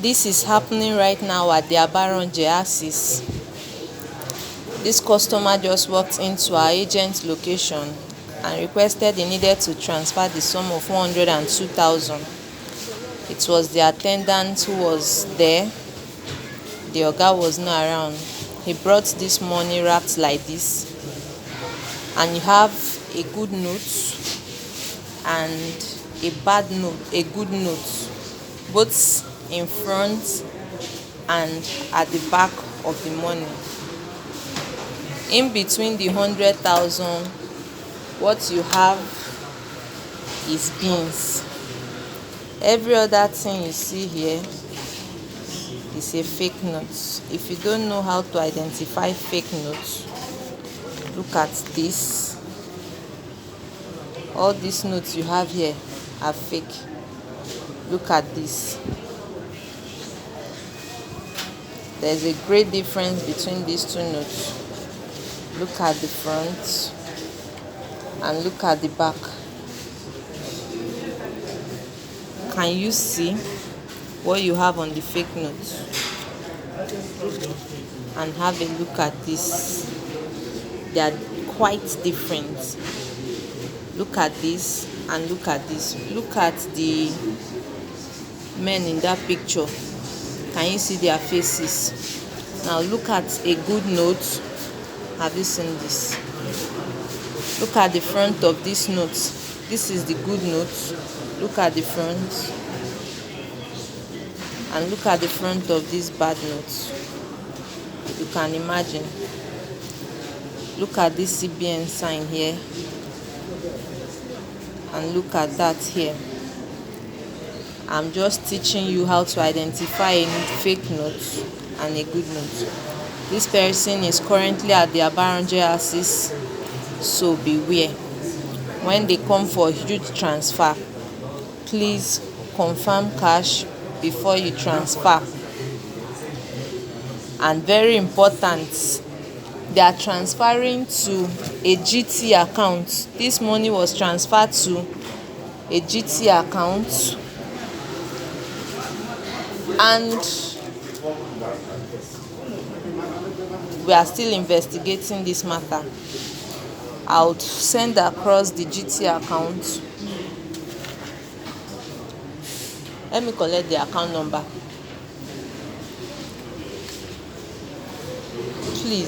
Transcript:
This is happening right now at the Abaronje Axis. This customer just walked into our agent location and requested he needed to transfer the sum of 102,000. It was the attendant who was there. The oga was not around. He brought this money wrapped like this, and you have a good note and a bad note, a good note, both in front and at the back of the money. In between the 100,000, what you have is beans. Every other thing you see here is a fake note. If you don't know how to identify fake notes, look at this. All these notes you have here are fake. Look at this. There's a great difference between these two notes. Look at the front and look at the back. Can you see what you have on the fake note? And have a look at this. They are quite different. Look at this and look at this. Look at the men in that picture. Can you see their faces? Now look at a good note. Have you seen this? Look at the front of this note. This is the good note. Look at the front. And look at the front of this bad note. You can imagine. Look at this CBN sign here. And look at that here. I'm just teaching you how to identify a fake note and a good note. This person is currently at the Abaronje Axis, so beware. When they come for huge transfer, please confirm cash before you transfer. And very important, they are transferring to a GT account. This money was transferred to a GT account, and we are still investigating this matter. I'll send across the GT account. Let me collect the account number, please.